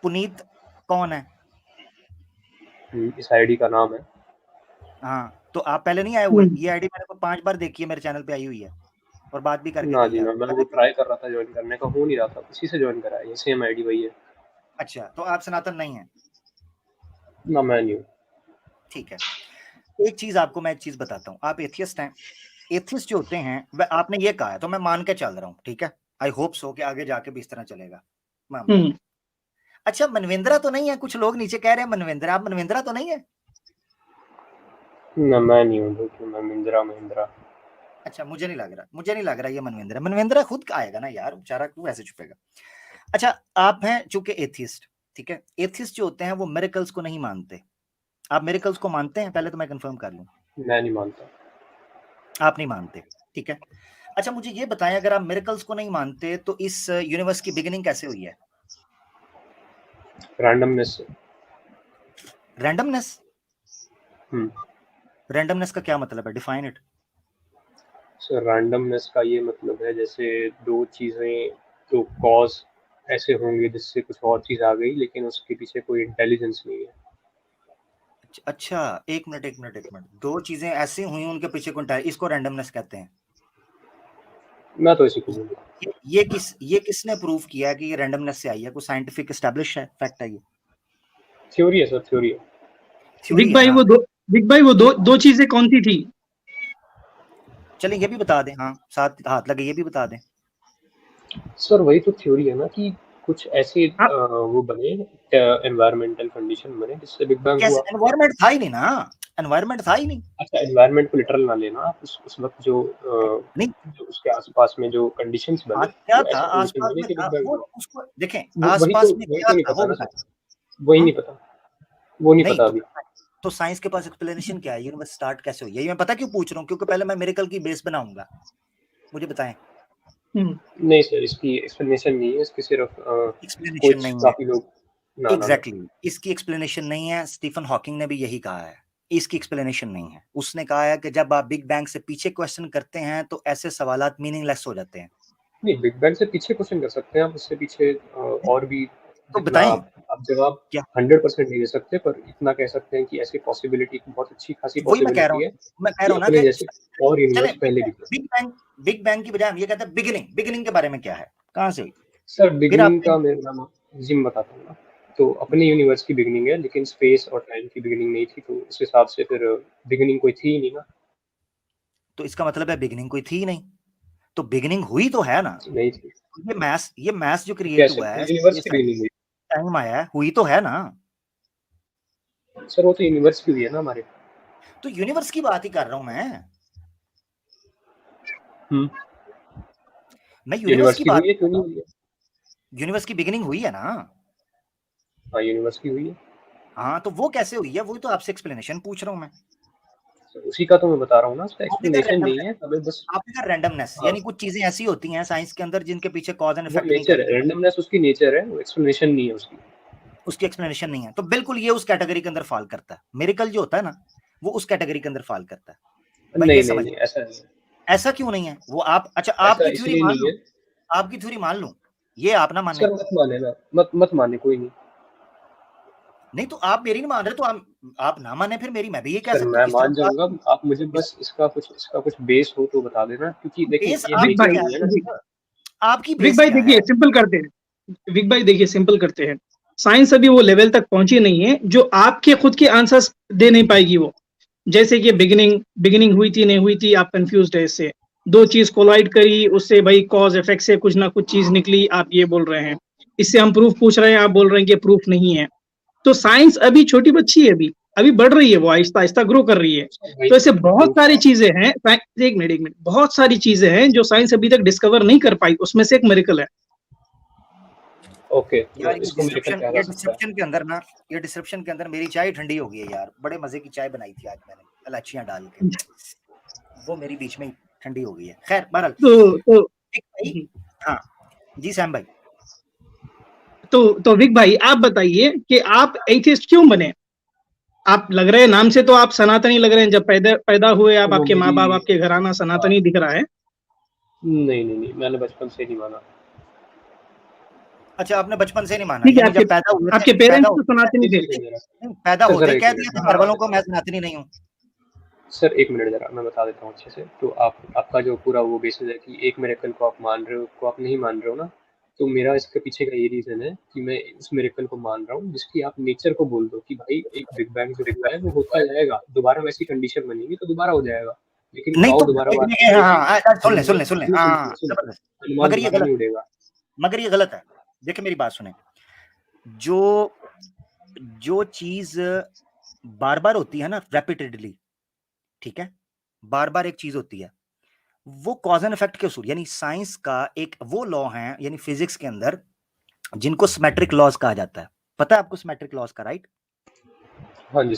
पुनीत कौन है? इस आईडी का नाम है। हाँ, तो आप पहले नहीं आए हुए? ये आईडी मैंने को 5 बार देखी है, मेरे चैनल पे आई हुई है और बात भी करके ना गई जी है। ना, मैं वो ट्राई कर रहा था ज्वाइन करने का, हो नहीं रहा था, उसी से ज्वाइन करा है, ये सेम आईडी वही है। अच्छा, तो आप सनातन नहीं है? ना, मैं नहीं हूँ। ठीक है, एक चीज आपको मैं एक चीज बताता हूँ, आप एथियस्ट हैं। एथियस्ट जो होते हैं वह, आपने ये कहा है तो मैं मान के चल रहा हूँ, ठीक है, आई होप सो कि आगे जाके भी इस तरह चलेगा मामला। अच्छा, मनवेंद्रा तो नहीं है? कुछ लोग नीचे कह रहे हैं मनवेंद्रा, आप मनवेंद्रा तो नहीं है? ना, मैं नहीं हूँ, क्यों मैं महिंद्रा। अच्छा, मुझे नहीं लग रहा ये मनवेंद्रा खुद आएगा ना यार, बेचारा क्यों ऐसे छुपेगा। अच्छा, आप हैं चूंकि एथियस्ट, ठीक है, एथियस्ट जो होते हैं वो मिरेकल्स को नहीं मानते। आप मिरेकल्स को मानते हैं? पहले तो मैं कंफर्म कर लूं। मैं नहीं मानता। आप नहीं मानते, ठीक है। अच्छा, मुझे ये बताएं, अगर आप मिरेकल्स को नहीं मानते तो इस यूनिवर्स की बिगिनिंग कैसे हुई है? रैंडमनेस से। रैंडमनेस? हम्म। रैंडमनेस का क्या मतलब है? Define it. सर, रैंडमनेस का ये मतलब है, जैसे दो चीजें, तो कॉज ऐसे होंगे जिससे कुछ और चीज आ गई, लेकिन उसके पीछे कोई इंटेलिजेंस नहीं है। अच्छा, एक मिनट, दो चीजें ऐसी हुई उनके पीछे कौन, इसको रैंडमनेस कहते हैं? मैं तो इसी को बोलूँगा। ये किसने प्रूव किया कि ये रैंडमनेस से आई है? कोई साइंटिफिक एस्टैब्लिश है फैक्ट है ये? थ्योरी है सर, थ्योरी है। थ्योरी बिग है भाई ना? बिग भाई वो दो चीजें कौन सी थी? चलिए ये भी बता दें, हाँ साथ हाथ लगे, ये भी बता दें। सर, वही तो थ्योरी है ना, कि कुछ ऐसे वो बने, एनवायरमेंटल कंडीशन बने जिससे बिग बैंग कैसे? हुआ। एनवायरमेंट था ही नहीं ना, एनवायरमेंट था ही नहीं। अच्छा, एनवायरनमेंट को लिटरल ना लेना आप, उस वक्त जो नहीं, जो उसके आसपास में जो कंडीशंस बने, क्या वो था ऐसे कंडीशन आसपास बने में? कि बिग बैंग वो हुआ। उसको देखें, वही आसपास तो, में वही क्या तो नहीं था पता वो ना बताएं। सर, वही हम्म? नहीं पता, वो नहीं नहीं पता तो, अभी। तो साइंस के पास एक्सप्लेनेशन क्या है? यूनिवर्स स्टार्ट कैसे हुई है? ये मैं पता क्यों पूछ रहा हूँ, क्योंकि पहले मैं मिरेकल की बेस बनाऊंगा, मुझे बताएं। नहीं सर, इसकी एक्सप्लेनेशन नहीं है, इसकी सिर्फ एक्सप्लेनेशन कुछ नहीं है, काफी लोग। ना। एग्जैक्टली इसकी एक्सप्लेनेशन नहीं है। स्टीफन हॉकिंग ने भी यही कहा है, इसकी एक्सप्लेनेशन नहीं है। उसने कहा है कि जब आप बिग बैंग से पीछे क्वेश्चन करते हैं तो ऐसे सवालात मीनिंगलेस हो जाते हैं। नहीं, बिग बैंग से पीछे क्वेश्चन कर सकते हैं आप, उससे पीछे और भी तो जितना बताएं आप जवाब क्या। 100% नहीं दे सकते, पर इतना कह सकते हैं कि ऐसी पॉसिबिलिटी, बहुत अच्छी खासी वही मैं कह रहा पॉसिबिलिटी हूँ, है मैं कह कि रहा हूँ ना अपने कि जैसे और चले यूनिवर्स पहले भी थे। बिग बैंग की बजाय हम ये कहते हैं बिगिनिंग। बिगिनिंग के बारे में क्या है, कहां से? सर, फिर बिगिनिंग आपने का मैं जिम बताता हूँ ना। तो अपने यूनिवर्स की बिगिनिंग है, लेकिन स्पेस और टाइम की बिगिनिंग नहीं थी, तो उस हिसाब से फिर बिगिनिंग कोई थी ही नहीं ना। तो इसका मतलब है बिगिनिंग कोई थी ही नहीं, तो बिगिनिंग हुई तो है ना। नहीं थी। ये मैथ्स जो तो क्रिएट कैसे हुआ है, यूनिवर्स ये की बिगिनिंग हुई? टाइम आया है, हुई तो है ना। सर, वो तो यूनिवर्स की हुई है ना हमारे। तो यूनिवर्स की बात ही कर रहा हूं मैं यूनिवर्स यूनिवर्स की की बात हुई है, कर क्यों रहा नहीं हूं। हुई है? यूनिवर्स की बिगिनिंग हुई है ना। हाँ, यूनिवर्स की हुई है। हाँ, तो वो कैसे हुई है, वही तो आपसे एक्सप्लेनेशन पूछ रहा हूं मैं। सर, उसी का तो मैं बता रहा हूँ ना, उसका आपने कहा एक्सप्लेनेशन नहीं रैंडमनेस, है, हमें बस। आपने कहा रैंडमनेस, हाँ, यानी कुछ चीजें ऐसी होती हैं साइंस के अंदर जिनके पीछे कॉज एंड वो इफेक्ट नहीं नेचर है, करती, रैंडमनेस उसकी नेचर है, वो एक्सप्लेनेशन नहीं है उसकी। उसकी एक्सप्लेनेशन नहीं है, तो बिल्कुल ये उस कैटेगरी के अंदर फॉल करता है। मिरेकल जो होता है ना, वो उस कैटेगरी के अंदर फॉल करता है। भाई ये नहीं नहीं समझ, नहीं, ऐसा नहीं है। ऐसा क्यों नहीं है वो? आप अच्छा, ऐसा इसलिए नहीं है। आपकी थ्योरी मान लूं, ये आप ना माने। सर, मत माने ना, मत माने, कोई नहीं। नहीं तो आप मेरी नहीं मान रहे, तो आप ना माने, फिर मेरी मैं भी ये कह सर, सकता मैं हूँ, इस मान तरह जाऊंगा, आप मुझे बस इसका कुछ बेस हो तो बता देना, क्योंकि देखिए बेस ये विग आपकी नेचर भाई क्या नहीं है ना। है? आपकी विग बेस भाई क्या है? देखिए सिंपल करते हैं। विग भाई देखिए सिंपल करते हैं। साइंस अभी वो लेवल तक पहुंची नहीं है जो आपके खुद के आंसर्स दे नहीं पाएगी वो। जैसे कि बिगिनिंग बिगिनिंग हुई थी नहीं हुई थी, आप कंफ्यूज है इससे। दो चीज कोलाइड करी, उससे भाई कॉज इफेक्ट से कुछ ना कुछ चीज निकली, आप ये बोल रहे हैं। इससे हम प्रूफ पूछ रहे हैं, आप बोल रहे हैं कि प्रूफ नहीं है। तो साइंस अभी छोटी बच्ची है, अभी अभी बढ़ रही है, वो आहिस्ता आहिस्ता ग्रो कर रही है। भाई, तो ऐसे बहुत प्रूफ सारी आप। चीजें हैं, एक मिनट, बहुत सारी चीजें हैं जो साइंस अभी तक डिस्कवर नहीं कर पाई, उसमें से एक मिरेकल है। ओके, यार ये इसको मेरेकल डिस्क्रिप्शन कहा जा ये सकता है। डिस्क्रिप्शन के अंदर ना, ये डिस्क्रिप्शन के अंदर मेरी चाय ठंडी हो गई है यार। बड़े मजे की चाय बनाई थी आज मैंने, इलायचियां डाल के, वो मेरी बीच में ही ठंडी हो गई है। खैर बहरहाल, तो एक भाई, हाँ जी सैम भाई। तो विक भाई आप बताइए कि आप एथिस्ट क्यों बने? आप लग रहे हैं, नाम से तो आप सनातनी लग रहे हैं, जब पैदा पैदा हुए आप, वो आपके माँ मेरी बाप, आपके घराना हाँ, सनातनी दिख रहा है। नहीं नहीं नहीं, मैंने बचपन से नहीं माना। अच्छा, आपने बचपन से नहीं माना, ठीक है, यानी जब पैदा हुए आपके थे, पेरेंट्स तो सनातनी थे। पैदा सर, होते एक कह मिनट। दिया था घर वालों को मैं सनातनी नहीं हूँ। सर एक मिनट जरा मैं बता देता हूँ अच्छे से। तो आपका जो पूरा वो बेसिस है कि एक मिरेकल को आप मान रहे हो, को आप नहीं मान रहे हो ना, तो मेरा इसके पीछे का ये रीजन है कि मैं उस मिरेकल को मान रहा हूँ जिसकी आप नेचर को बोल दो कि भाई एक बिग बैंग जो हुआ है वो होता जाएगा, दोबारा वैसी कंडीशन बनेगी तो दोबारा हो जाएगा, लेकिन नहीं काऊ तो दोबारा बात सुन ले हाँ, जबरदस्त। अनुमान मगर ये दोबारा गलत, नहीं उड़ेगा। मगर ये गलत है। देखिए मेरी बात सुने, जो चीज बार बार होती है ना रेपिटेडली, ठीक है, बार बार एक चीज होती है, वो कॉज एंड इफेक्ट के उसूल, यानी साइंस का एक वो लॉ है, यानी फिजिक्स के अंदर जिनको सिमेट्रिक लॉज कहा जाता है। पता है आपको सिमेट्रिक लॉज का, राइट? हाँ जी।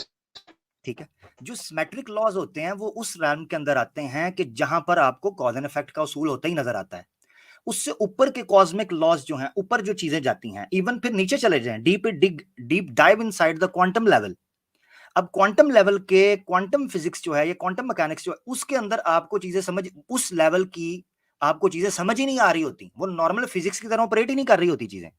ठीक है, जो सिमेट्रिक लॉज होते हैं वो उस रैम के अंदर आते हैं कि जहां पर आपको कॉज एंड इफेक्ट का उसूल होता ही नजर आता है। उससे ऊपर के कॉस्मिक लॉज जो हैं, ऊपर जो चीजें जाती हैं, इवन फिर नीचे चले जाएं, deep dive inside the quantum level. अब क्वांटम लेवल के क्वांटम फिजिक्स जो है, ये क्वांटम मैकेनिक्स जो है, उसके अंदर आपको चीजें समझ, उस लेवल की आपको चीजें समझ ही नहीं आ रही होती, वो नॉर्मल फिजिक्स की तरह ऑपरेट ही नहीं कर रही होती चीजें।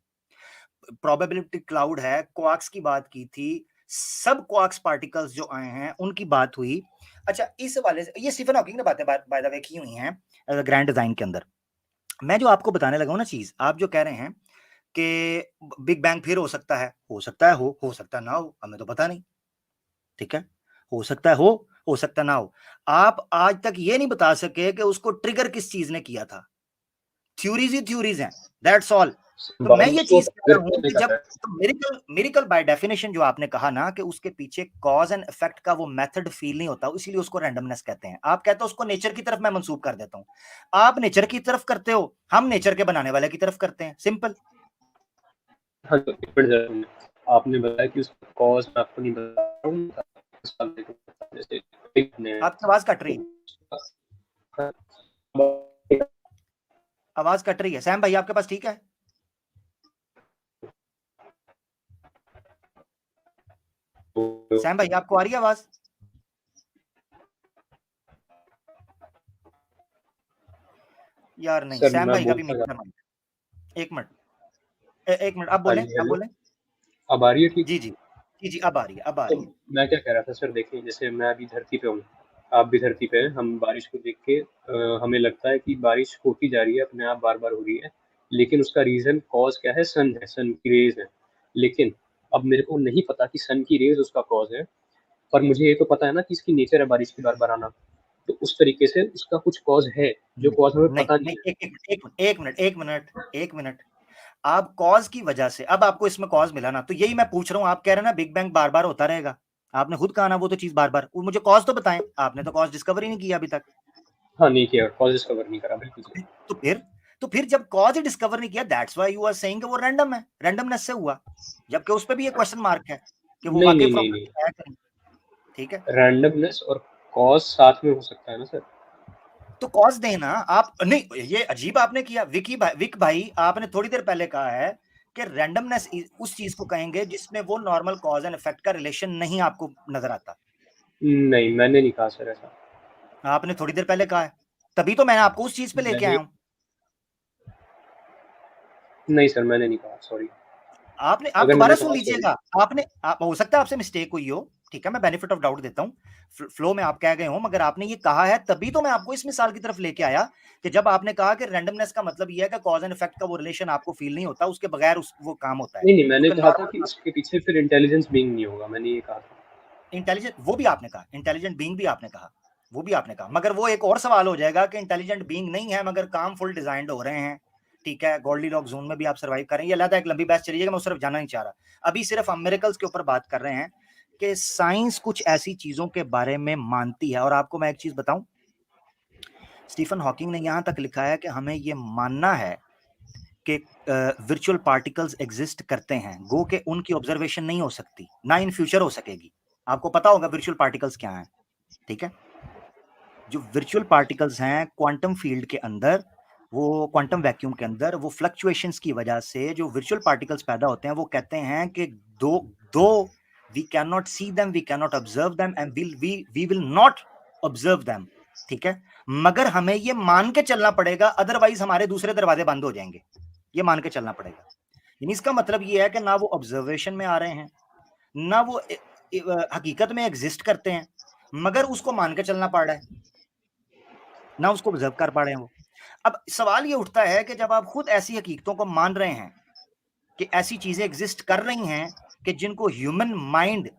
प्रोबेबिलिटी क्लाउड है, क्वार्क्स की बात की थी, सब क्वार्क्स पार्टिकल्स जो आए हैं उनकी बात हुई। अच्छा, इस वाले से ये स्टीफन हॉकिंग ने बातें बाय द वे की हुई हैं ग्रैंड डिजाइन के अंदर। मैं जो आपको बताने लगा हूं ना चीज, आप जो कह रहे हैं कि बिग बैंग फिर हो सकता है, हो सकता है, हो सकता ना हो, हमें तो पता नहीं, ठीक है, हो सकता है, हो सकता ना हो। आप आज तक ये नहीं बता सके कि उसको ट्रिगर किस चीज ने किया था। थ्योरीज ही थ्योरीज हैं, दैट्स ऑल। तो मैं ये चीज कह रहा हूं कि जब तो मिरेकल बाय डेफिनेशन जो आपने कहा ना कि उसके पीछे कॉज एंड इफेक्ट का वो मेथड फील नहीं होता, इसीलिए उसको रैंडमनेस कहते हैं। आप कहते हो उसको नेचर की तरफ मैं मंसूब कर देता हूं, आप नेचर की तरफ करते हो, हम नेचर के बनाने वाले की तरफ करते हैं, सिंपल। हाँ, तो एक मिनट जरा, आपने बताया कि उसका कॉज मैं आपको नहीं बता रहा हूँ, जैसे आपकी आवाज कट रही है, आवाज कट रही है। सैम भाई आपके पास ठीक है? सैम भाई आपको आ रही है आवाज? यार नहीं, सैम भाई का भी मिक्सर माइक। एक मिनट, अब बोलें, अब बोलें। अब आ रही है ठीक? जी जी जी जी, अब आ रही है, अब आ रही है। मैं क्या कह रहा था सर, देखिए जैसे मैं अभी धरती पे हूँ, आप भी धरती पे हैं, हम बारिश को देख के हमें लगता है कि बारिश होती जा रही है, अपने आप बार बार हो रही है, लेकिन उसका रीजन कॉज क्या है? सन है, सन की रेज है। लेकिन अब मेरे को नहीं पता कि सन की रेज उसका कॉज है, पर मुझे ये तो पता है ना कि इसकी नेचर है बारिश की बार बार आना, तो उस तरीके से उसका कुछ कॉज है जो कॉज हमें पता नहीं है। एक मिनट, आप कॉज की वजह से, अब आपको इसमें कॉज मिला ना, तो यही मैं पूछ रहा हूं, आप कह रहे हैं ना बिग बैंग बार बार होता रहेगा, आपने खुद कहा ना वो तो चीज बार बार, मुझे कॉज तो बताएं, आपने तो कॉज डिस्कवर ही नहीं किया अभी तक। हाँ, नहीं किया, कॉज डिस्कवर नहीं करा, बिल्कुल। तो फिर जब कॉज डिस्कवर नहीं किया, that's why you are saying कि वो रैंडम है, रैंडमनेस से हुआ, जबकि उस पे भी एक क्वेश्चन मार्क है कि वो वाकई फ्रॉम, ठीक है, रैंडमनेस और कॉज साथ में हो सकता है ना सर? तो कॉज देना आप नहीं, ये अजीब आपने किया। विक भाई आपने थोड़ी देर पहले कहा है कि रैंडमनेस उस चीज को कहेंगे जिसमें वो नॉर्मल कॉज एंड इफेक्ट का रिलेशन नहीं आपको नजर आता। नहीं, मैंने नहीं कहा सर ऐसा। आपने थोड़ी देर पहले कहा है, तभी तो मैंने आपको उस चीज पे लेके आया हूं। नहीं सर, मैंने नहीं कहा, सॉरी। आपने, आप दोबारा सुन लीजिएगा, आप हो सकता है आपसे मिस्टेक हुई हो, ठीक है, मैं बेनिफिट ऑफ डाउट देता हूं, फ्लो में आप कह गए हो, मगर आपने ये कहा है तभी तो मैं आपको इस मिसाल की तरफ लेके आया कि जब आपने कहा कि रैंडमनेस का मतलब ये है कि कॉज एंड इफेक्ट का वो रिलेशन आपको फील नहीं होता, उसके बगैर वो काम होता है। नहीं, मैंने कहा था कि इसके पीछे फिर इंटेलिजेंस बीइंग नहीं होगा, मैंने ये कहा था। इंटेलिजेंट, वो भी आपने कहा, इंटेलिजेंट बीइंग भी आपने कहा, वो भी आपने कहा, मगर वो एक और सवाल हो जाएगा कि इंटेलिजेंट बीइंग नहीं है मगर काम फुल डिजाइंड हो रहे हैं, ठीक है, गोल्डीलॉक्स जोन में भी आप सर्वाइव कर रहे हैं। ये अलग एक लंबी बहस चलिएगा, मैं उस तरफ जाना नहीं चाह रहा, अभी सिर्फ हम मिरेकल्स के ऊपर बात कर रहे हैं कि साइंस कुछ ऐसी चीजों के बारे में मानती है। और आपको मैं एक चीज बताऊं, स्टीफन हॉकिंग ने यहां तक लिखा है कि हमें ये मानना है कि वर्चुअल पार्टिकल्स एग्जिस्ट करते हैं, गो के उनकी ऑब्जर्वेशन नहीं हो सकती, ना इन फ्यूचर हो सकेगी। आपको पता होगा वर्चुअल पार्टिकल्स क्या हैं, ठीक है, जो वर्चुअल पार्टिकल्स हैं क्वांटम फील्ड के अंदर, वो क्वांटम वैक्यूम के अंदर, वो फ्लक्चुएशंस की वजह से जो वर्चुअल पार्टिकल्स पैदा होते हैं, वो कहते हैं कि दो we can not see them, we can not observe them and we will not observe them, ठीक है, मगर हमें ये मान के चलना पड़ेगा, अदरवाइज हमारे दूसरे दरवाजे बंद हो जाएंगे, ये मान के चलना पड़ेगा। यानी इसका मतलब ये है कि ना वो ऑब्जर्वेशन में आ रहे हैं, ना वो हकीकत में एग्जिस्ट करते हैं, मगर उसको मान के चलना पड़ रहा है, ना उसको ऑब्जर्व कर पा रहे हैं वो। अब सवाल ये उठता है कि जब आप खुद ऐसी हकीकतों को मान रहे हैं कि ऐसी चीजें एग्जिस्ट कर रही हैं कि जिनको ह्यूमन माइंड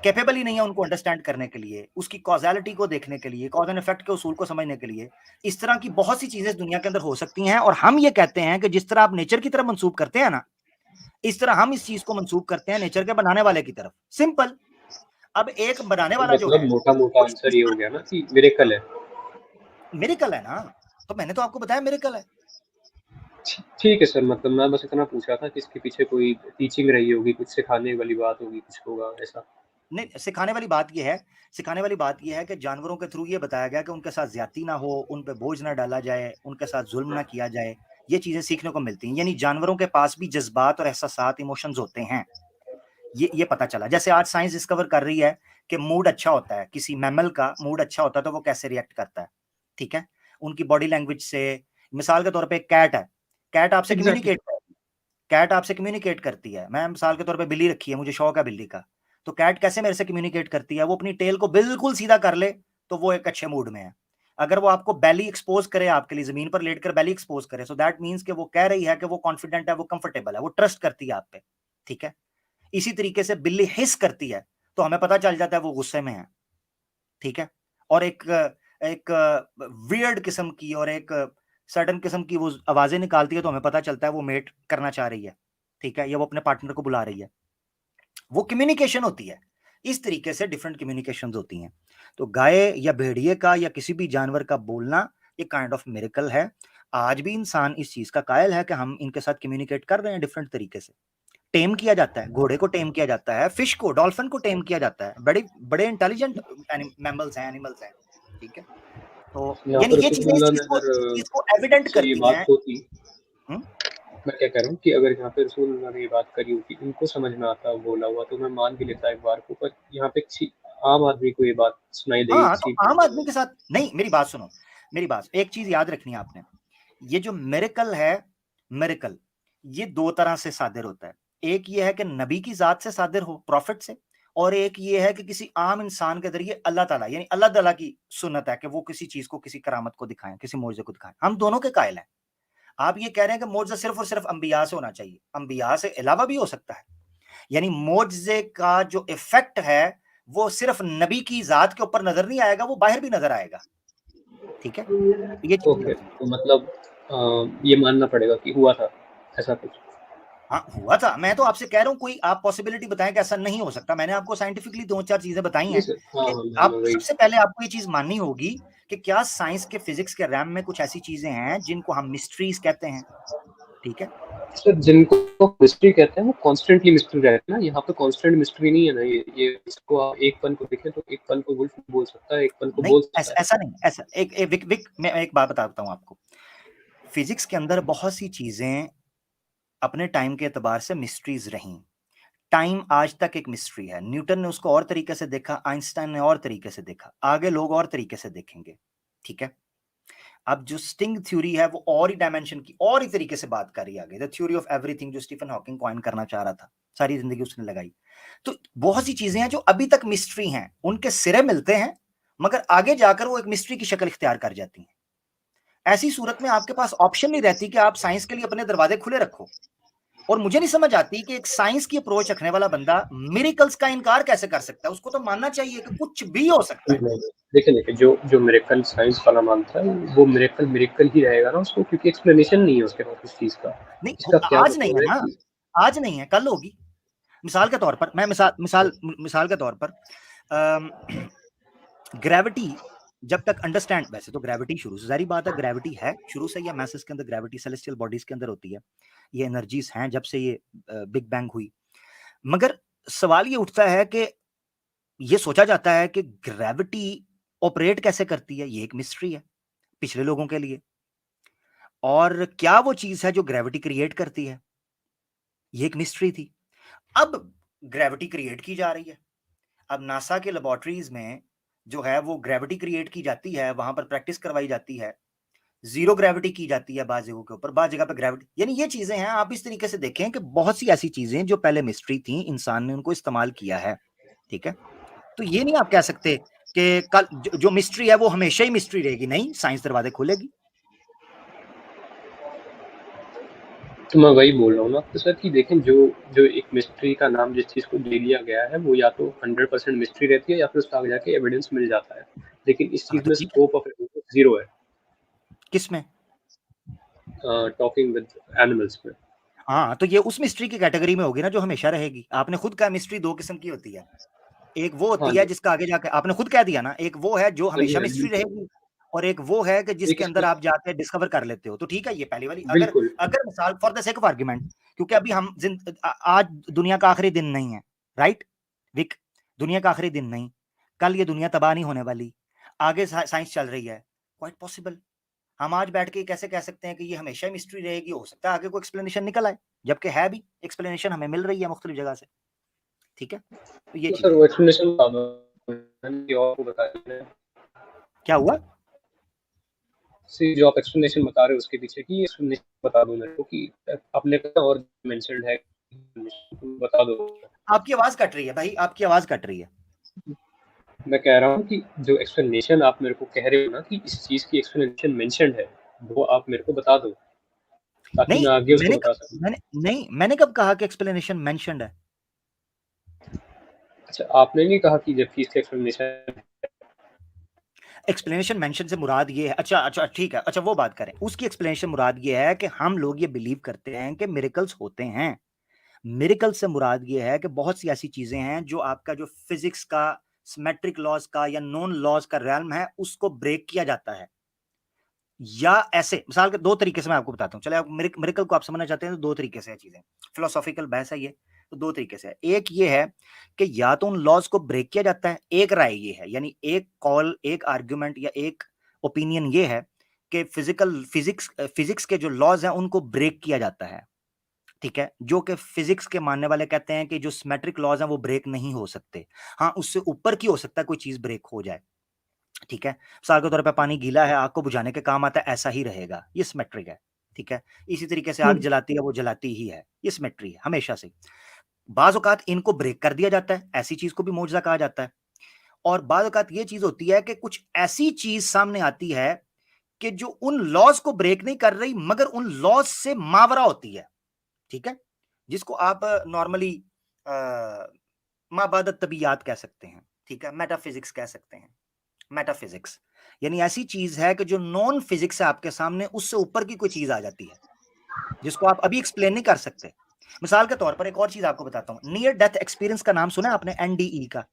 कैपेबल ही नहीं है उनको अंडरस्टैंड करने के लिए, उसकी कॉजैलिटी को देखने के लिए, कॉज एंड इफेक्ट के उसूल को समझने के लिए, इस तरह की बहुत सी चीजें दुनिया के अंदर हो सकती हैं। और हम ये कहते हैं कि जिस तरह आप नेचर की तरफ मंसूब करते हैं ना, इस तरह हम इस चीज को मंसूब करते हैं नेचर के बनाने वाले की तरफ। सिंपल। अब एक बनाने वाला जो मतलब है मोटा-मोटा वो इस आंसर ये हो गया ना कि मिरेकल है। मिरेकल है ना, तो मैंने तो आपको बताया मिरेकल है। ठीक है सर, मतलब मैं बस इतना पूछ रहा था कि इसके पीछे कोई टीचिंग रही होगी, कुछ सिखाने वाली बात होगी, कुछ होगा ऐसा। नहीं, सिखाने वाली बात ये है कि जानवरों के थ्रू ये बताया गया कि उनके साथ ज्यादती ना हो, उन पे बोझ ना डाला जाए, उनके साथ जुल्म ना किया जाए। ये चीजें सीखने को मिलती हैं, यानी जानवरों के पास भी जज्बात और एहसासात, इमोशंस होते हैं। ये पता चला। जैसे आज साइंस डिस्कवर कर रही है कि मूड अच्छा होता है, किसी मैमल का मूड अच्छा होता है तो वो कैसे रिएक्ट करता है, ठीक है, उनकी बॉडी लैंग्वेज से। मिसाल के तौर पे एक कैट है, कैट आपसे एग्जैक्टली। कम्युनिकेट करती है। मैं मिसाल के तौर पे बिल्ली रखी है, मुझे शौक है बिल्ली का, तो कैट कैसे मेरे से कम्युनिकेट करती है? वो अपनी टेल को बिल्कुल सीधा कर ले तो वो एक अच्छे मूड में है। अगर वो आपको बैली एक्सपोज करे, आपके लिए जमीन पर लेटकर बैली एक्सपोज करे, सो दैट मींस कि वो कह रही है कि वो कॉन्फिडेंट है, वो कंफर्टेबल है, वो ट्रस्ट करती है आप पे, ठीक है। इसी तरीके से बिल्ली हिस करती है तो हमें पता चल जाता है वो गुस्से में है, ठीक है। और एक एक वियर्ड किस्म की और एक सडन किस्म की वो आवाजें निकालती है तो हमें पता चलता है वो मेट करना चाह रही है, ठीक है, या वो अपने पार्टनर को बुला रही है। वो कम्युनिकेशन होती है। इस तरीके से डिफरेंट कम्युनिकेशंस होती हैं। तो गाय या भेड़िए का या किसी भी जानवर का बोलना ये काइंड ऑफ मिरेकल है। आज भी इंसान इस चीज का कायल है कि हम इनके साथ कम्युनिकेट कर रहे हैं डिफरेंट तरीके से। टेम किया जाता है, घोड़े को टेम किया जाता है, फिश को, डॉल्फिन को टेम किया जाता है। बड़े बड़े इंटेलिजेंट मैमल्स हैं, एनिमल्स हैं, ठीक है। तो यहाँ यानी पर ये चीजें रसूलुल्लाह ने अगर इस चीज को एविडेंट से ये करती बात हैं। होती, हम्म? मैं क्या कह रहा हूँ कि अगर यहाँ पे रसूलुल्लाह ने ये बात करी होती, उनको समझ में आता बोला हुआ तो मैं मान भी लेता एक बार को, पर यहाँ पे किसी आम आदमी को ये बात सुनाई देगी हाँ, तो किसी आम आदमी के साथ नहीं। मेरी बात सुनो, मेरी बात, एक चीज याद रखनी है आपने। ये जो मिरेकल है, मिरेकल ये दो तरह से सादिर होता है। एक ये है कि नबी की जात से सादिर हो, प्रॉफिट से, और एक ये है कि किसी आम इंसान के जरिए अल्लाह ताला, यानी अल्लाह ताला की सुन्नत है कि वो किसी चीज को, किसी करामत को दिखाएं, किसी मोजे को दिखाएं। हम दोनों के कायल हैं। आप ये कह रहे हैं कि मोजा सिर्फ और सिर्फ अंबिया से होना चाहिए, अंबिया से अलावा भी हो सकता है। यानी मोजे का जो इफेक्ट है वो सिर्फ नबी की जात के ऊपर नजर नहीं आएगा, वो बाहर भी नजर आएगा, ठीक है। तो ये चीज ओके, तो मतलब ये मानना पड़ेगा कि हुआ था ऐसा कुछ। हाँ, हुआ था। मैं तो आपसे कह रहा हूँ कोई आप पॉसिबिलिटी बताएं कि ऐसा नहीं हो सकता। मैंने आपको साइंटिफिकली दो चार चीजें बताई नहीं हैं सर, हाँ कि हाँ, आप मैं वही। सबसे पहले आपको ये चीज माननी होगी कि क्या साइंस के, फिजिक्स के रैम में कुछ ऐसी चीजें हैं जिनको हम मिस्ट्रीज कहते हैं, ठीक है। सर जिनको मिस्ट्री कहते हैं वो कॉन्स्टेंटली मिस्ट्री रहते हैं ना, यहाँ पे कॉन्स्टेंट मिस्ट्री नहीं है ना। ये इसको आप एक पल को देखें तो एक पल को वुल्फ बोल सकता है, एक पल को नहीं, बोल सकता ऐसा है। ऐसा नहीं, ऐसा विक विक मैं एक बात बताता हूँ आपको। फिजिक्स के अंदर बहुत सी चीजें अपने टाइम के एतबार से मिस्ट्रीज रहीं। टाइम आज तक एक मिस्ट्री है। न्यूटन ने उसको और तरीके से देखा, आइंस्टाइन ने और तरीके से देखा, आगे लोग और तरीके से देखेंगे, ठीक है। अब जो स्टिंग थ्योरी है वो और ही डायमेंशन की, और ही तरीके से बात कर रही है आगे, द थ्योरी ऑफ एवरीथिंग जो स्टीफन हॉकिंग कॉइन करना चाह रहा था, सारी जिंदगी उसने लगाई। तो बहुत सी चीजें हैं जो अभी तक मिस्ट्री हैं, उनके सिरे मिलते हैं, मगर आगे जाकर वो एक मिस्ट्री की शक्ल इख्तियार कर जाती हैं। ऐसी सूरत में आपके पास ऑप्शन नहीं रहती कि आप साइंस के लिए अपने दरवाजे खुले रखो। और मुझे नहीं समझ आती कि एक साइंस की अप्रोच रखने वाला बंदा मिरेकल्स का इनकार कैसे कर सकता है। उसको तो मानना चाहिए कि कुछ भी हो सकता है। नहीं, देखिए जो मिरेकल साइंस वाला मानता है वो मिरेकल मिरेकल ही रहेगा ना उसको, क्योंकि एक्सप्लेनेशन नहीं है उसके पास उस चीज का। नहीं, इसका क्या आज नहीं है मतलब है ना, कि आज नहीं है, कल होगी। मिसाल के तौर पर, मैं मिसाल के तौर पर, ग्रेविटी जब तक अंडरस्टैंड, वैसे तो ग्रेविटी शुरू से, सारी बात है, ग्रेविटी है शुरू से, या मैसेस के अंदर ग्रेविटी सेलेस्टियल बॉडीज के अंदर होती है, ये एनर्जीज हैं जब से ये बिग बैंग हुई। मगर सवाल ये उठता है कि ये सोचा जाता है कि ग्रेविटी ऑपरेट कैसे करती है, ये एक मिस्ट्री है पिछले लोगों के लिए। और क्या वो चीज है जो ग्रेविटी क्रिएट करती है, ये एक मिस्ट्री थी। अब ग्रेविटी क्रिएट की जा रही है। अब नासा के लेबोरेटरीज में जो है वो ग्रेविटी क्रिएट की जाती है, वहां पर प्रैक्टिस करवाई जाती है। जीरो ग्रेविटी की जाती है बाज जगहों के ऊपर, बाज जगह पे ग्रेविटी, यानी ये चीजें हैं। आप इस तरीके से देखें कि बहुत सी ऐसी चीजें जो पहले मिस्ट्री थी, इंसान ने उनको इस्तेमाल किया है, ठीक है। तो ये नहीं आप कह सकते कि कल जो मिस्ट्री है वो हमेशा ही मिस्ट्री रहेगी, नहीं, साइंस दरवाजे खोलेगी। तो मैं वही बोल रहा हूँ ना तो सर कि देखें जो एक मिस्ट्री का नाम जिस चीज़ को दे दिया गया है वो या तो 100% मिस्ट्री रहती है या फिर उसका आगे जाके एविडेंस मिल जाता है, लेकिन इस हाँ चीज़ तो में ठीक है, स्कोप ऑफ जीरो है। किसमें? टॉकिंग विद एनिमल्स में। हाँ तो ये उस मिस्ट्री की कैटेगरी में होगी ना जो हमेशा रहेगी। आपने खुद कहा मिस्ट्री दो किस्म की होती है, एक वो हाँ होती है जी, जिसका आगे जाके आपने खुद कह दिया ना, एक वो है जो हाँ जी, हमेशा हाँ जी, मिस्ट्री रहेगी, और एक वो है कि जिसके देखिए अंदर इसमें आप जाके डिस्कवर कर लेते हो। तो ठीक है, ये पहली वाली, अगर बिल्कुल, अगर मिसाल for the sake of argument, क्योंकि अभी हम आज दुनिया का आखिरी दिन नहीं है, राइट विक, दुनिया का आखिरी दिन नहीं, कल ये दुनिया तबाह नहीं होने वाली, आगे साइंस चल रही है, क्वाइट पॉसिबल हम आज बैठ के कैसे कह सकते हैं कि ये हमेशा ही मिस्ट्री रहेगी, हो सकता है आगे कोई एक्सप्लेनेशन निकल आए, जबकि है भी एक्सप्लेनेशन हमें मिल रही है मुख्तलिफ जगह से, ठीक है। तो ये तो सर चीजें वो एक्सप्लेनेशन बता दो, मैंने और को बता देना क्या हुआ। सी जो आप एक्सप्लेनेशन बता रहे हो उसके पीछे की एक्सप्लेनेशन बता दो मेरे को कि आपने कहा और मेंशन्ड है, बता दो। आपकी आवाज कट रही है भाई, आपकी आवाज कट रही है। मैं कह रहा हूँ कि जो एक्सप्लेनेशन आप मेरे को कह रहे हो ना कि इस चीज़ की एक्सप्लेनेशन मेंशन्ड है, वो आप मेरे को बता दो, ताकि नहीं मैं आगे उसको बता सकूँ। मैंने कब कहा कि एक्सप्लेनेशन मेंशन्ड है? अच्छा, आपने नहीं कहा कि जबकि इसकी एक्सप्लेनेशन एक्सप्लेनेशन मेंशन से मुराद ये है, अच्छा ठीक है, अच्छा वो बात करें, उसकी एक्सप्लेनेशन मुराद ये है कि हम लोग ये बिलीव करते हैं कि मिरेकल्स होते हैं। मिरेकल से मुराद ये है कि बहुत सी ऐसी चीजें हैं जो आपका जो फिजिक्स का, सिमेट्रिक लॉज का या नॉन लॉज का रैल्म है उसको ब्रेक किया जाता है। या ऐसे मिसाल के दो तरीके से मैं आपको बताता हूँ, चले आप मिरेकल को आप समझना चाहते हैं तो दो तरीके से है चीजें, फिलोसॉफिकल बहस है ये, तो दो तरीके से है। एक ये है कि या तो उन लॉज को ब्रेक किया जाता है, एक राय ये है, यानी एक कॉल, एक आर्ग्यूमेंट या एक ओपिनियन ये है कि फिजिक्स के जो लॉज हैं उनको ब्रेक किया जाता है, ठीक है। जो कि फिजिक्स के मानने वाले कहते हैं कि जो सिमेट्रिक लॉज हैं वो ब्रेक नहीं हो सकते, हाँ उससे ऊपर की हो सकता है कोई चीज ब्रेक हो जाए, ठीक है। मिसाल के तौर पे पानी गीला है, आग को बुझाने के काम आता है, ऐसा ही रहेगा, ये सिमेट्रिक है, ठीक है। इसी तरीके से आग जलाती है, वो जलाती ही है, ये सिमेट्री है हमेशा से। बाज औकात इनको ब्रेक कर दिया जाता है, ऐसी चीज को भी मौजज़ा कहा जाता है। और बाज औकात ये चीज होती है कि कुछ ऐसी चीज सामने आती है कि जो उन लॉज को ब्रेक नहीं कर रही मगर उन लॉज से मावरा होती है, ठीक है, जिसको आप नॉर्मली माबादत तबीयात कह सकते हैं, ठीक है, मेटाफिजिक्स कह सकते हैं। मेटाफिजिक्स यानी ऐसी चीज है कि जो नॉन फिजिक्स है आपके सामने, उससे ऊपर की कोई चीज आ जाती है जिसको आप अभी एक्सप्लेन नहीं कर सकते। मिसाल के तौर पर एक और चीज आपको बताता हूं, नियर डेथ एक्सपीरियंस का नाम सुना है आपने, एनडीई का?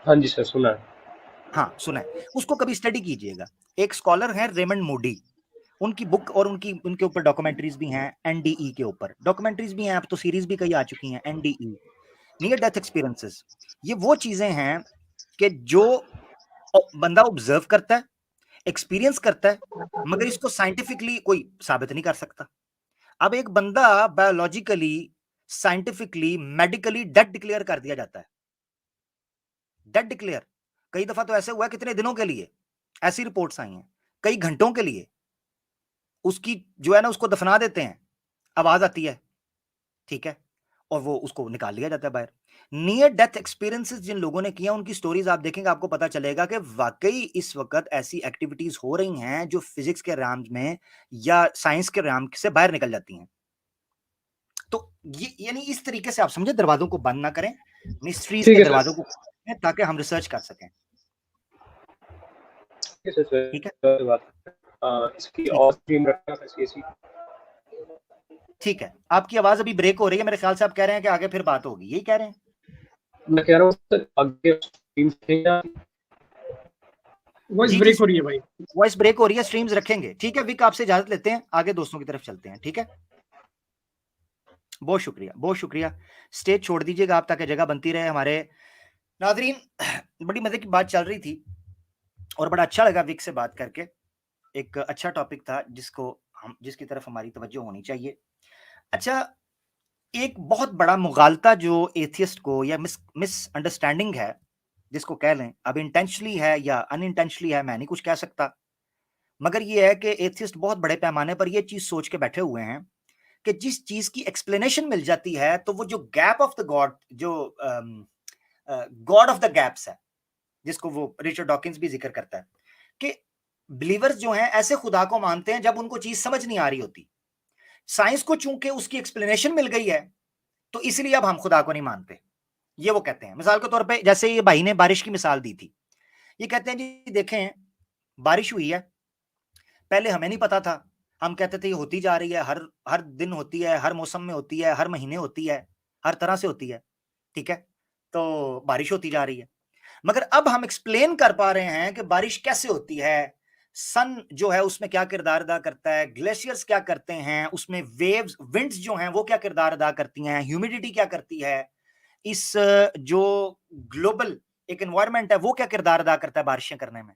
हाँ जी सर, सुना है। हाँ सुना है, उसको कभी स्टडी कीजिएगा। एक स्कॉलर है रेमंड मूडी, उनकी बुक और उनके ऊपर डॉक्यूमेंट्रीज भी हैं, एनडीई के ऊपर डॉक्यूमेंट्रीज भी हैं, अब तो सीरीज भी कई आ चुकी हैं। एनडीई, नियर डेथ एक्सपीरियंसेस, ये वो चीजें हैं कि जो बंदा ऑब्जर्व करता है, एक्सपीरियंस करता है, मगर इसको साइंटिफिकली कोई साबित नहीं कर सकता। अब एक बंदा biologically, scientifically, medically dead declare कर दिया जाता है, डेड डिक्लेयर। कई दफा तो ऐसे हुआ है कितने दिनों के लिए, ऐसी रिपोर्ट्स आई हैं, कई घंटों के लिए उसकी जो है ना उसको दफना देते हैं, आवाज आती है, ठीक है, और वो उसको निकाल लिया जाता है बाहर। नियर डेथ एक्सपीरियंसेस जिन लोगों ने किया उनकी स्टोरीज आप देखेंगे, आपको पता चलेगा कि वाकई इस वक्त ऐसी एक्टिविटीज हो रही हैं जो फिजिक्स के रैम में या साइंस के रैम से बाहर निकल जाती हैं। तो ये यानी इस तरीके से आप समझे, दरवाजों को बंद ना करें, मिस्ट्रीज ठीक के है दरवाजों सर, को खोलें ताकि हम रिसर्च कर सकें, ठीक है सर, ठीक है, बात इसकी ठीक और है, स्ट्रीम रखना ऐसी ठीक है। आपकी आवाज अभी ब्रेक हो रही है, मेरे ख्याल से आप कह रहे हैं कि आगे फिर बात होगी, यही कह रहे हैं? मैं कह रहा हूँ सर आगे स्ट्रीम वॉइस जी जी, ब्रेक हो रही है भाई। वॉइस ब्रेक हो रही है, स्ट्रीम्स रखेंगे, ठीक है। विक आपसे इजाजत लेते हैं, आगे दोस्तों की तरफ चलते हैं, ठीक है। बहुत शुक्रिया, बहुत शुक्रिया। स्टेज छोड़ दीजिएगा आप ताकि जगह बनती रहे हमारे नाजरीन। बड़ी मजे की बात चल रही थी और बड़ा अच्छा लगा विक से बात करके, एक अच्छा टॉपिक था जिसकी तरफ हमारी तवज्जो होनी चाहिए। अच्छा, एक बहुत बड़ा मुगालता जो एथियस्ट को या मिसअंडरस्टैंडिंग है, जिसको कह लें, अब इंटेंशनली है या अनइंटेंशनली है मैं नहीं कुछ कह सकता, मगर ये है कि एथिस्ट बहुत बड़े पैमाने पर ये चीज सोच के बैठे हुए हैं कि जिस चीज की एक्सप्लेनेशन मिल जाती है तो वो जो गैप ऑफ द गॉड, जो गॉड ऑफ द गैप्स है, जिसको वो रिचर्ड डॉकिंस भी जिक्र करता है कि बिलीवर्स जो हैं ऐसे खुदा को मानते हैं जब उनको चीज समझ नहीं आ रही होती। साइंस को चूंकि उसकी एक्सप्लेनेशन मिल गई है तो इसलिए अब हम खुदा को नहीं मानते, ये वो कहते हैं। मिसाल के तौर पे जैसे ये भाई ने बारिश की मिसाल दी थी, ये कहते हैं जी देखें बारिश हुई है, पहले हमें नहीं पता था, हम कहते थे ये होती जा रही है, हर दिन होती है, हर मौसम में होती है, हर महीने होती है, हर तरह से होती है, ठीक है, तो बारिश होती जा रही है। मगर अब हम एक्सप्लेन कर पा रहे हैं कि बारिश कैसे होती है, सन जो है उसमें क्या किरदार अदा करता है, ग्लेशियर्स क्या करते हैं, उसमें वेव्स, विंड्स जो हैं वो क्या किरदार अदा करती हैं, ह्यूमिडिटी क्या करती है, इस जो ग्लोबल एक एनवायरनमेंट है वो क्या किरदार अदा करता है बारिशें करने में।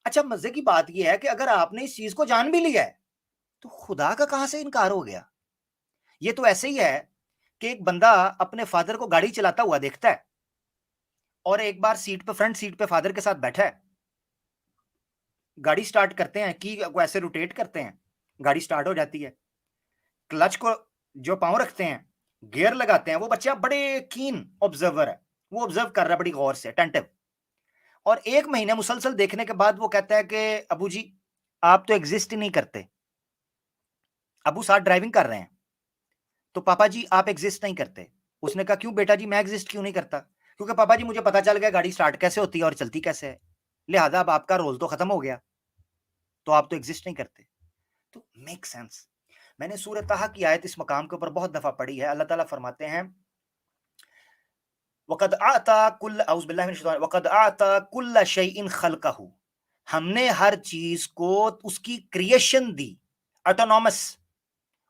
अच्छा, मजे की बात यह है कि अगर आपने इस चीज को जान भी लिया है तो खुदा का कहां से इनकार हो गया। ये तो ऐसे ही है कि एक बंदा अपने फादर को गाड़ी चलाता हुआ देखता है और एक बार सीट पे, फ्रंट सीट पे फादर के साथ बैठा है, गाड़ी स्टार्ट करते हैं, की को ऐसे रोटेट करते हैं, गाड़ी स्टार्ट हो जाती है, क्लच को जो पांव रखते हैं, गियर लगाते हैं, वो बच्चा बड़े कीन ऑब्जर्वर है, वो ऑब्जर्व कर रहा है बड़ी गौर से, अटेंटिव। और 1 महीने मुसलसल देखने के बाद वो कहता है कि अबू जी आप तो एग्जिस्ट ही नहीं करते। अबू साथ ड्राइविंग कर रहे हैं तो पापा जी आप एग्जिस्ट नहीं करते। उसने कहा क्यों बेटा जी, मैं एग्जिस्ट क्यों नहीं करता? क्योंकि पापा जी मुझे पता चल गया गाड़ी स्टार्ट कैसे होती है और चलती कैसे है, लिहाजा अब आपका रोल तो खत्म हो गया, तो आप तो एग्जिस्ट नहीं करते। तो मेक सेंस। मैंने सूरह ताहा की आयत इस मकाम के ऊपर बहुत दफा पढ़ी है। अल्लाह ताला फरमाते हैं वक़द आता कुल्ल औज़ बिल्लाहि मिनश शैतानिर वक़द आता कुल्ल शैइन खल्क़हू, हमने हर चीज को उसकी क्रिएशन दी, ऑटोनॉमस,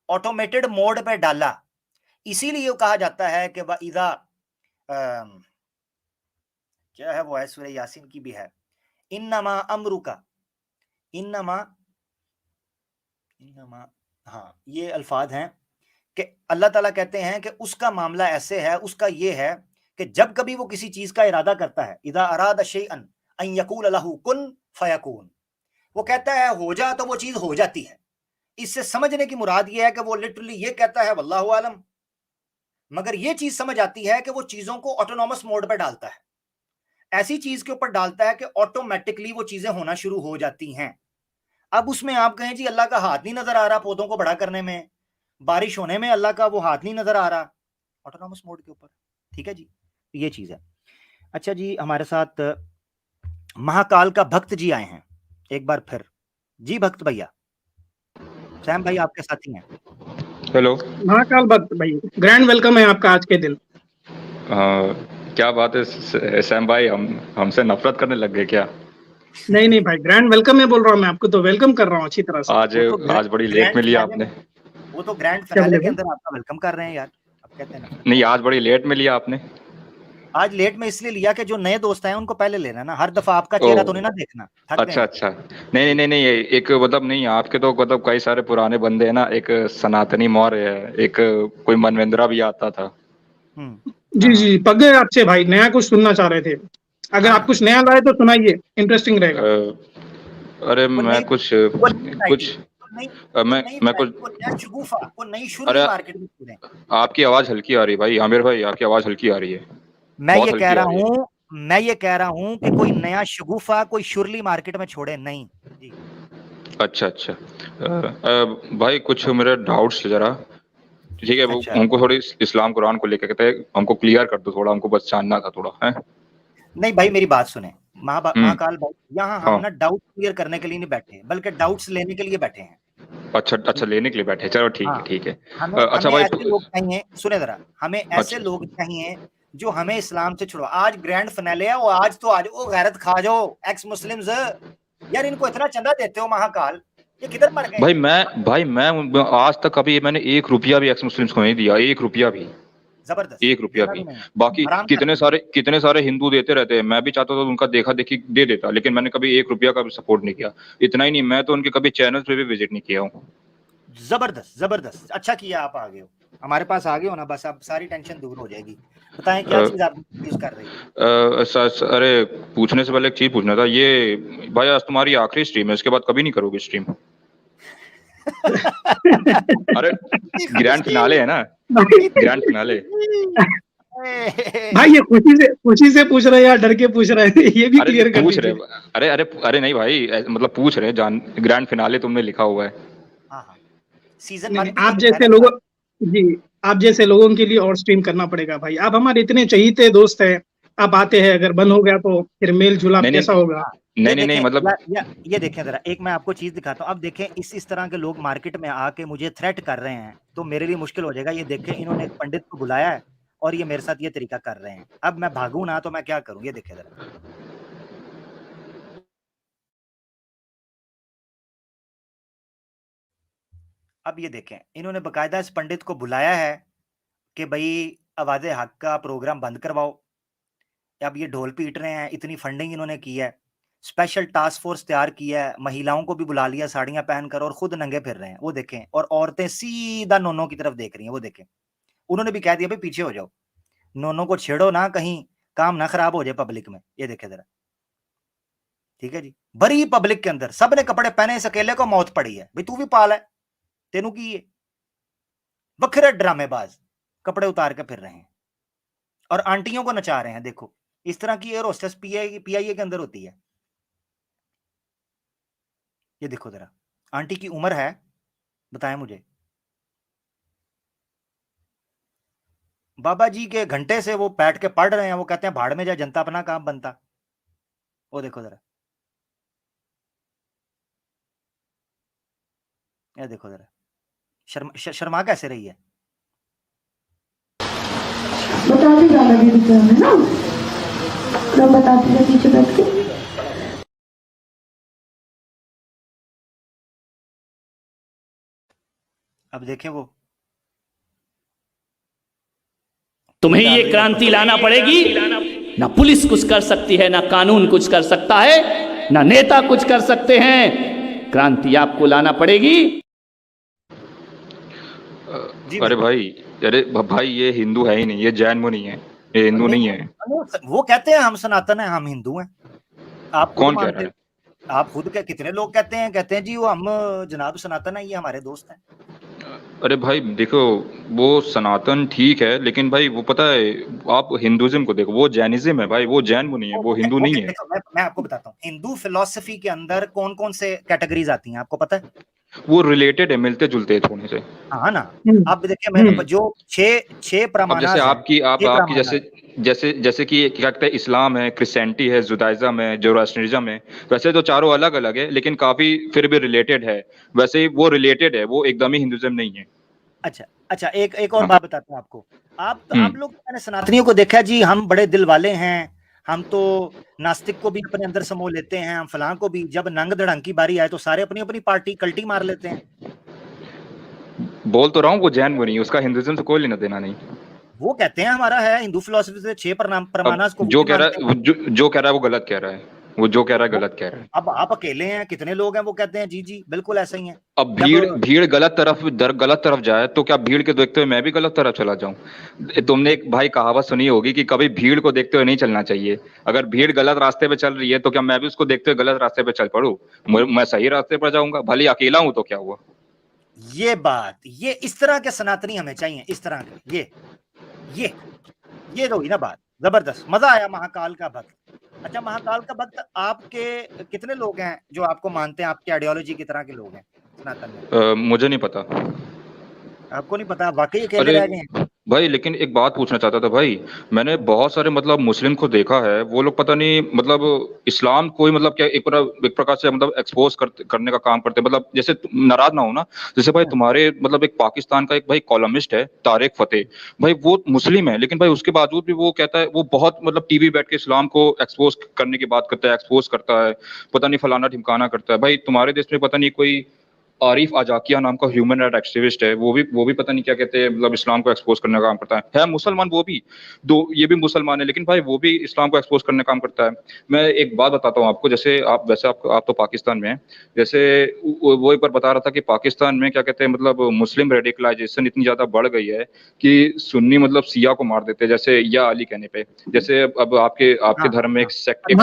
ऑटोमेटेड मोड पे डाला। इसीलिए कहा जाता है कि वइज़ा क्या है वो है, सूरह यासीन की भी है, इन्नमा अमरुका, इन्नमा इन्नमा, हाँ ये अल्फाज हैं कि अल्लाह ताला कहते हैं कि उसका मामला ऐसे है, उसका ये है कि जब कभी वो किसी चीज का इरादा करता है, इदा अरादा शैअन अन यकूल लहू कुन फयकून, वो कहता है हो जा तो वो चीज हो जाती है। इससे समझने की मुराद ये है कि वो लिटरली ये कहता है वल्लाहु आलम, मगर ये चीज समझ आती है कि वो चीजों को ऑटोनॉमस मोड पर डालता है, ऐसी चीज के ऊपर डालता है कि ऑटोमेटिकली वो चीजें होना शुरू हो जाती हैं। अब उसमें आप कहें जी अल्लाह का हाथ नहीं नजर आ रहा पौधों को बड़ा करने में, बारिश होने में अल्लाह का वो हाथ नहीं नजर आ रहा, ऑटोनॉमस मोड के ऊपर, ठीक है जी, ये चीज है। अच्छा जी, हमारे साथ महाकाल का भक्त जी आए हैं एक बार फिर। जी भक्त भैया, सैम भाई आपके साथ ही हैं। हेलो महाकाल भक्त भाई, ग्रैंड वेलकम है आपका आज के दिन। क्या बात है सैम भाई, हमसे नफरत करने लग गए क्या? नहीं भाई, ग्रैंड वेलकम है बोल रहा हूँ मैं, आपको तो वेलकम कर रहा हूँ अच्छी तरह से। आज बड़ी लेट मिली आपने। वो तो ग्रैंड फिनाले के अंदर आपका वेलकम कर रहे हैं यार, आप कहते हैं ना। नहीं, आज बड़ी लेट में लिया आपने। आज लेट में इसलिए लिया कि जो नए दोस्त हैं उनको पहले लेना ना, हर दफा आपका चेहरा तो नहीं ना देखना। अच्छा, नहीं, एक मतलब नहीं, आपके तो मतलब कई सारे पुराने बंदे हैं ना, एक सनातनी मौर्य है, एक कोई मनवेंद्रा भी आता था। जी पक गए आपसे भाई, नया कुछ सुनना चाह रहे थे, अगर आप कुछ नया लाए तो सुनाइए, इंटरेस्टिंग रहेगा। अरे मैं कुछ अरे आपकी आवाज हल्की आ रही है भाई, आमिर भाई आपकी आवाज हल्की आ रही है। मैं ये कह रहा हूँ कि कोई नया शगुफा, कोई शुरली मार्केट में छोड़े नहीं जी। अच्छा भाई कुछ मेरे डाउट्स जरा, ठीक है। अच्छा। हमको थोड़ी इस्लाम कुरान को लेकर कहते हैं, हमको क्लियर कर दो थोड़ा, हमको बस जानना था थोड़ा है। नहीं भाई मेरी बात सुने, महाकाल भाई, यहाँ हम ना डाउट क्लियर करने के लिए नहीं बैठे, बल्कि डाउट्स लेने के लिए बैठे हैं। अच्छा लेने के लिए बैठे, चलो ठीक है। अच्छा भाई, ऐसे लोग चाहिए, सुने जरा, हमें ऐसे लोग चाहिए जो हमें इस्लाम से छुड़वा। आज ग्रैंड फिनाले है, आज ओ गैरत खा जाओ एक्स मुस्लिम्स, यार इनको इतना चंदा देते हो महाकाल, ये किधर मर गए? भाई मैं आज तक अभी मैंने 1 रुपया भी एक्स मुस्लिम्स को नहीं दिया, 1 रुपया भी। जबरदस्त, 1 रुपया भी। बाकी कितने सारे हिंदू देते रहते हैं, मैं भी चाहता था उनका देखा देखी दे देता, लेकिन मैंने कभी 1 रुपया का भी सपोर्ट नहीं किया। इतना ही नहीं, मैं तो उनके कभी चैनल पे भी विजिट नहीं किया हूँ। जबरदस्त, अच्छा किया आप आ गए हो, हमारे पास आ गए हो ना, बस अब सारी टेंशन दूर हो जाएगी। बताएं क्या चीज आप यूज कर रही है? अरे पूछने से पहले एक चीज पूछना था, ये भाई आज तुम्हारी आखिरी स्ट्रीम है, इसके बाद कभी नहीं करोगे स्ट्रीम? अरे ग्रैंड फिनाले है ना, ग्रैंड फिनाले। भाई ये खुशी से पूछ रहे हैं या डर के पूछ रहे हैं, ये भी क्लियर कर पूछ दीजिए। रहे, अरे नहीं भाई, मतलब पूछ रहे जान, ग्रैंड फिनाले तुमने लिखा हुआ है। हाँ, सीजन नहीं, आप जैसे लोगों, जी आप जैसे लोगों के लिए और स्ट्रीम करना पड़ेगा भाई। आप हमारे इतने चहीते दोस्त हैं, आप आते हैं, अगर बंद हो गया तो फिर मेल जुलाप कैसा होगा? नहीं मतलब ये देखें जरा, एक मैं आपको चीज दिखाता हूँ। अब देखें इस तरह के लोग मार्केट में आके मुझे थ्रेट कर रहे हैं तो मेरे लिए मुश्किल हो जाएगा। ये देखें, इन्होंने एक पंडित को बुलाया है और ये मेरे साथ ये तरीका कर रहे हैं। अब मैं भागूं ना तो मैं क्या करूं? ये देखें जरा, अब ये देखें, इन्होंने बकायदा इस पंडित को बुलाया है कि भाई आवाज़े हक का प्रोग्राम बंद करवाओ। अब ये ढोल पीट रहे हैं, इतनी फंडिंग इन्होंने की है, स्पेशल टास्क फोर्स तैयार किया है, महिलाओं को भी बुला लिया साड़ियां पहनकर और खुद नंगे फिर रहे हैं। वो देखें, और औरतें सीधा नोनो की तरफ देख रही हैं। वो देखें, उन्होंने भी कह दिया भाई पीछे हो जाओ, नोनो को छेड़ो ना, कहीं काम ना खराब हो जाए पब्लिक में। ये देखे जरा, ठीक है जी, बड़ी पब्लिक के अंदर सबने कपड़े पहने, इस अकेले को मौत पड़ी है। भाई तू भी पाल है, तेनू की है? बखरे ड्रामेबाज कपड़े उतार के फिर रहे हैं और आंटियों को नचा रहे हैं। देखो, इस तरह की एयर होस्टेस पीआईए के अंदर होती है। ये देखो जरा, आंटी की उम्र है, बताएं मुझे, बाबा जी के घंटे से वो बैठ के पढ़ रहे हैं। वो कहते हैं भाड़ में जाए जनता, अपना काम बनता। वो देखो जरा, ये देखो जरा, शर्मा कैसे रही है? बताते जाना दीदी क्या है ना, मैं बताती जा पीछे बैठ के। अब देखें, वो तुम्हें ये क्रांति लाना पड़ेगी। ना पुलिस कुछ कर सकती है, ना कानून कुछ कर सकता है, ना नेता कुछ कर सकते हैं। क्रांति आपको लाना पड़ेगी। अरे भाई ये हिंदू है ही नहीं, ये जैन मुनि है, ये हिंदू नहीं है। वो कहते हैं हम सनातन हैं, हम हिंदू हैं। आप कौन कह रहा है? आप खुद के कितने लोग कहते हैं जी वो हम जनाब सनातन है, ये हमारे दोस्त हैं। अरे भाई देखो, वो सनातन ठीक है, लेकिन भाई वो पता है, आप हिंदुइज्म को देखो, वो जैनिज्म है भाई, वो जैन मुनि है, वो हिंदू नहीं है। देखो, मैं आपको बताता हूँ, हिंदू फिलॉसफी के अंदर कौन कौन से कैटेगरीज आती हैं आपको पता है? वो रिलेटेड है, मिलते जुलते थोड़े से। हाँ ना, अब देखिए मैंने जो छह प्रमाण, जैसे आपकी जैसे कि क्या कहते हैं, इस्लाम है, क्रिश्चियनिटी है, जुदाइज्म है, जोरास्ट्रियनिज्म है, वैसे तो चारों अलग अलग है, लेकिन काफी फिर भी रिलेटेड है। वैसे ही वो रिलेटेड है, वो एकदम ही हिंदुइज्म नहीं है। अच्छा, एक और बात बताता हूँ आपको। आप लोग, मैंने सनातनियों को देखा जी, हम बड़े दिल वाले हैं, हम तो नास्तिक को भी अपने अंदर समो लेते हैं, हम फलां को भी। जब नंग धड़ंग की बारी आए तो सारे अपनी अपनी पार्टी कल्टी मार लेते हैं। बोल तो रहा हूँ, वो जैन मुनि, उसका हिंदुइज्म से कोई लेना देना नहीं। वो कहते हैं हमारा है हिंदू फिलॉसफी से 6 प्रमाणास को। जो कह रहा है वो गलत कह रहा है, वो जो कह रहा है गलत कह रहा है। अब आप अकेले हैं, कितने लोग हैं वो कहते हैं जी बिल्कुल ऐसा ही है। अब भीड़ गलत तरफ जाए तो क्या भीड़ के देखते हुए मैं भी गलत तरफ चला जाऊं? तुमने एक भाई कहावत सुनी होगी कि कभी भीड़ को देखते हुए नहीं चलना चाहिए। अगर भीड़ गलत रास्ते पे चल रही है तो क्या मैं भी उसको देखते हुए गलत रास्ते पे चल पड़ूं? मैं सही रास्ते पर जाऊंगा, भले अकेला हूं तो क्या हुआ? ये इस तरह के सनातनी हमें चाहिए, इस तरह के। ये तो हुई ना बात, जबरदस्त, मजा आया। महाकाल का भक्त, अच्छा महाकाल का भक्त आपके कितने लोग हैं जो आपको मानते हैं, आपकी आइडियोलॉजी की तरह के लोग हैं सनातन में? मुझे नहीं पता। आपको नहीं पता? वाकई अकेले रह गए हैं भाई। लेकिन एक बात पूछना चाहता था भाई, मैंने बहुत सारे मतलब मुस्लिम को देखा है, वो लोग पता नहीं मतलब इस्लाम कोई मतलब क्या एक प्रकार से मतलब एक्सपोज करने का काम करते हैं। मतलब जैसे नाराज ना हो ना, जैसे भाई तुम्हारे मतलब एक पाकिस्तान का एक भाई कॉलमिस्ट है तारिक फतेह, भाई वो मुस्लिम है, लेकिन भाई उसके बावजूद भी वो कहता है, वो बहुत मतलब टीवी बैठ के इस्लाम को एक्सपोज करने की बात करता है, एक्सपोज करता है, पता नहीं फलाना ढिमकाना करता है। भाई तुम्हारे देश में पता नहीं कोई आरिफ आजाकिया नाम का ह्यूमन राइट एक्टिविस्ट है, वो भी पता नहीं क्या कहते हैं, मतलब इस्लाम को एक्सपोज करने का काम करता है मुसलमान, वो भी ये भी मुसलमान है, लेकिन भाई वो भी इस्लाम को एक्सपोज करने का काम करता है। मैं एक बात बताता हूँ आपको, जैसे आप तो पाकिस्तान में हैं, जैसे वो एक बार बता रहा था कि पाकिस्तान में क्या कहते हैं, मतलब मुस्लिम रेडिकलाइजेशन इतनी ज्यादा बढ़ गई है कि सुन्नी मतलब सिया को मार देते हैं, जैसे या अली कहने पे। जैसे अब आपके धर्म में एक सेक्ट एक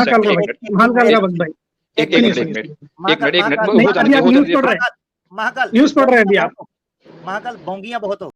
महाकाल न्यूज़ पढ़ रहे हैं अभी आप। महाकाल बोंगियां बहुत हो